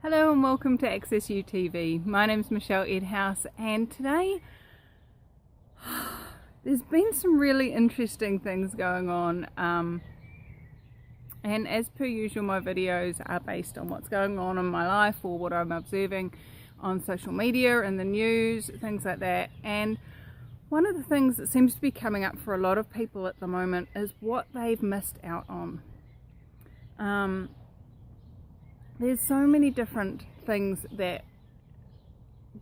Hello and welcome to Access You TV. My name's Michelle Edhouse, and today there's been some really interesting things going on, and as per usual my videos are based on what's going on in my life or what I'm observing on social media and the news, things like that. And one of the things that seems to be coming up for a lot of people at the moment is what they've missed out on. There's so many different things that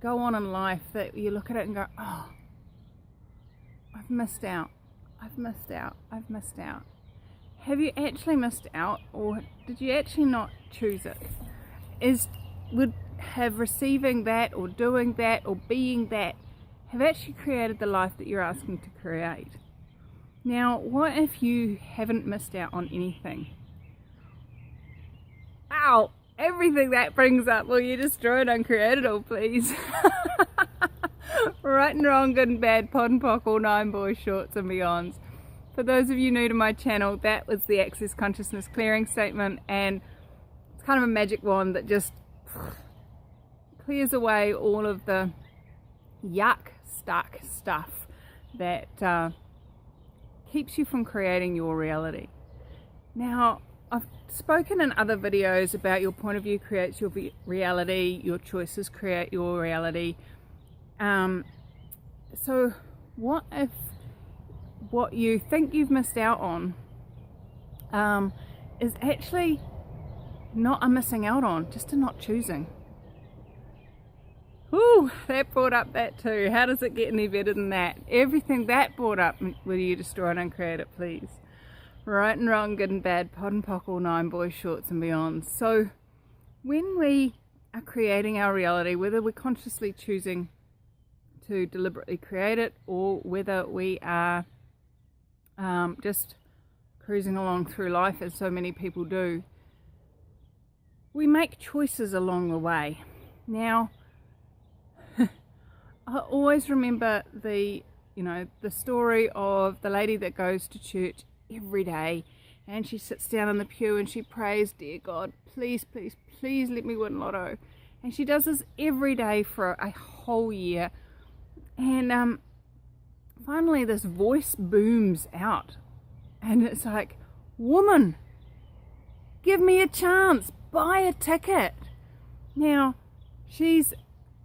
go on in life that you look at it and go, oh, I've missed out, I've missed out, I've missed out. Have you actually missed out, or did you actually not choose it? Would have receiving that or doing that or being that have actually created the life that you're asking to create? Now, what if you haven't missed out on anything? Ow! Everything that brings up, will you destroy it and create it all, please? Right and wrong, good and bad, pod and pock, all nine boys, shorts and beyonds. For those of you new to my channel, that was the Access Consciousness Clearing Statement, and it's kind of a magic wand that just clears away all of the yuck, stuck stuff that keeps you from creating your reality. Now, I've spoken in other videos about your point of view creates your reality, your choices create your reality. So what if what you think you've missed out on is actually not a missing out on, just a not choosing? Ooh, that brought up that too. How does it get any better than that? Everything that brought up, will you destroy it and create it, please? Right and wrong, good and bad, pod and pock, all nine boys, shorts and beyond. So when we are creating our reality, whether we're consciously choosing to deliberately create it or whether we are just cruising along through life, as so many people do, we make choices along the way. Now, I always remember the story of the lady that goes to church every day, and she sits down in the pew and she prays, dear God, please, please, please let me win lotto. And she does this every day for a whole year, and finally this voice booms out, and it's like, woman, give me a chance, buy a ticket. Now, she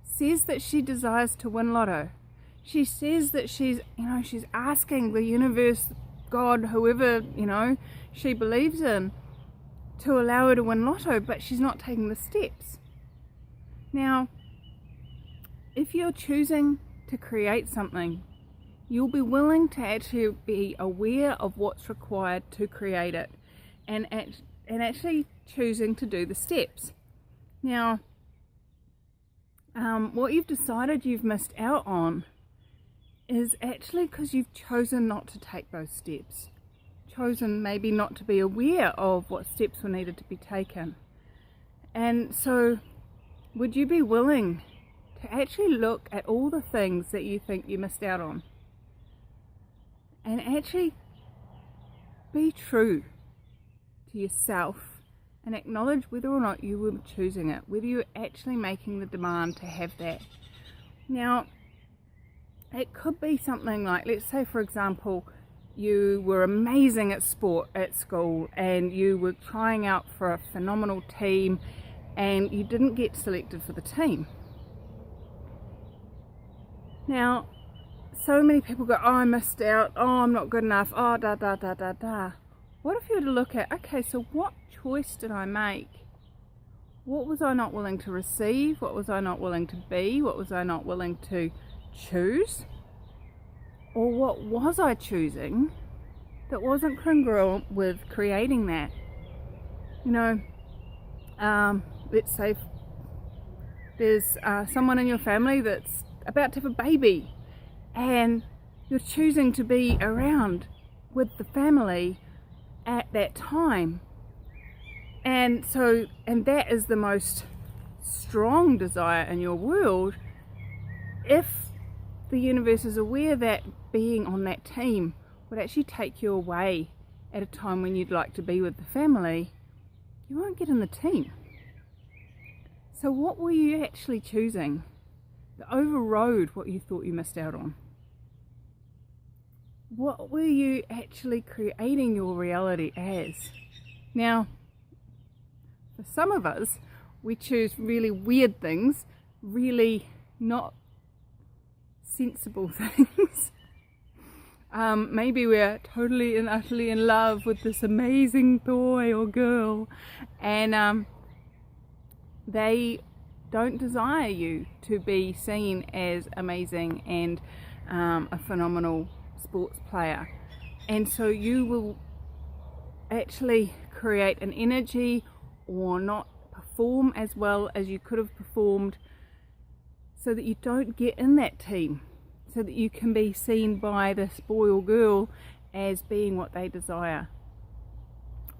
says that she desires to win lotto. She says that she's asking the universe, God, whoever she believes in, to allow her to win lotto, but she's not taking the steps. Now, if you're choosing to create something, you'll be willing to actually be aware of what's required to create it, and actually choosing to do the steps. Now, what you've decided you've missed out on is actually because you've chosen not to take those steps, chosen maybe not to be aware of what steps were needed to be taken. And so would you be willing to actually look at all the things that you think you missed out on and actually be true to yourself and acknowledge whether or not you were choosing it, whether you're actually making the demand to have that? Now, it could be something like, let's say for example, you were amazing at sport at school and you were trying out for a phenomenal team and you didn't get selected for the team. Now, so many people go, oh, I missed out, oh, I'm not good enough, oh, da da da da da. What if you were to look at, okay, so what choice did I make? What was I not willing to receive? What was I not willing to be? What was I not willing to choose? Or what was I choosing that wasn't congruent with creating that? Let's say there's someone in your family that's about to have a baby and you're choosing to be around with the family at that time, and that is the most strong desire in your world. If the universe is aware that being on that team would actually take you away at a time when you'd like to be with the family, you won't get in the team. So what were you actually choosing that overrode what you thought you missed out on? What were you actually creating your reality as? Now, for some of us, we choose really weird things, really not sensible things. Maybe we're totally and utterly in love with this amazing boy or girl, and they don't desire you to be seen as amazing and a phenomenal sports player. And so you will actually create an energy or not perform as well as you could have performed, so that you don't get in that team, so that you can be seen by this boy or girl as being what they desire.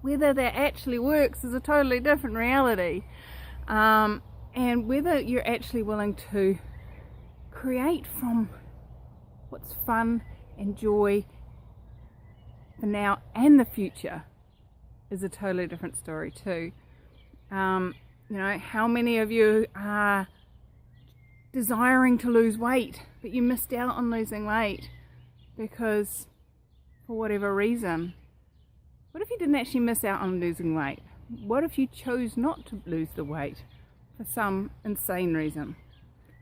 Whether that actually works is a totally different reality, and whether you're actually willing to create from what's fun and joy for now and the future is a totally different story too. How many of you are desiring to lose weight, but you missed out on losing weight because, for whatever reason? What if you didn't actually miss out on losing weight? What if you chose not to lose the weight for some insane reason?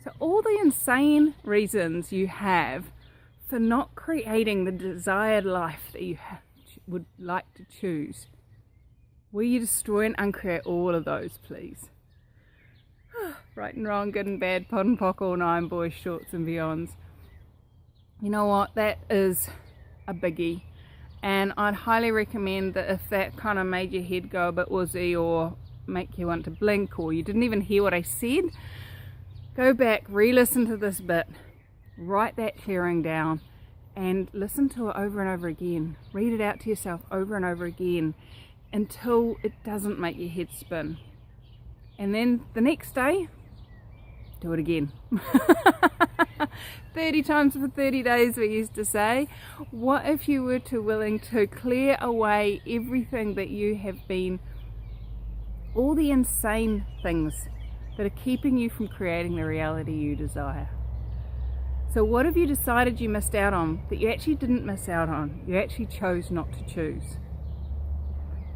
So all the insane reasons you have for not creating the desired life that you would like to choose, will you destroy and uncreate all of those, please? Right and wrong, good and bad, pod and pock, all nine, boys, shorts and beyonds. You know what, that is a biggie, and I'd highly recommend that if that kind of made your head go a bit woozy or make you want to blink, or you didn't even hear what I said, go back, re-listen to this bit, write that clearing down and listen to it over and over again. Read it out to yourself over and over again until it doesn't make your head spin. And then the next day, do it again. 30 times for 30 days, we used to say. What if you were willing to clear away everything that you have been, all the insane things that are keeping you from creating the reality you desire? So what have you decided you missed out on that you actually didn't miss out on? You actually chose not to choose.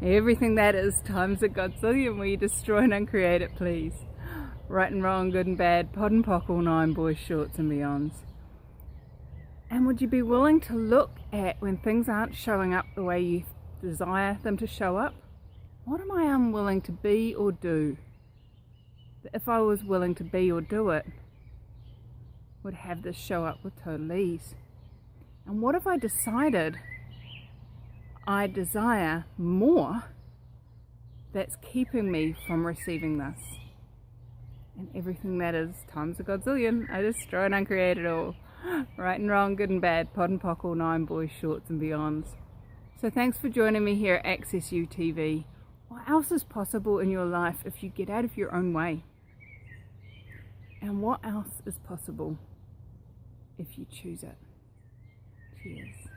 Everything that is times a godzillion. Will you destroy and uncreate it, please? Right and wrong, good and bad, pod and pock, all nine, boys, shorts and beyonds. And would you be willing to look at when things aren't showing up the way you desire them to show up? What am I unwilling to be or do that if I was willing to be or do it, would have this show up with total ease? And what if I decided I desire more that's keeping me from receiving this? And everything that is times a godzillion. I destroy and uncreate it all. Right and wrong, good and bad, pod and pock, all nine, boys, shorts and beyonds. So thanks for joining me here at Access You TV. What else is possible in your life if you get out of your own way? And what else is possible if you choose it? Cheers.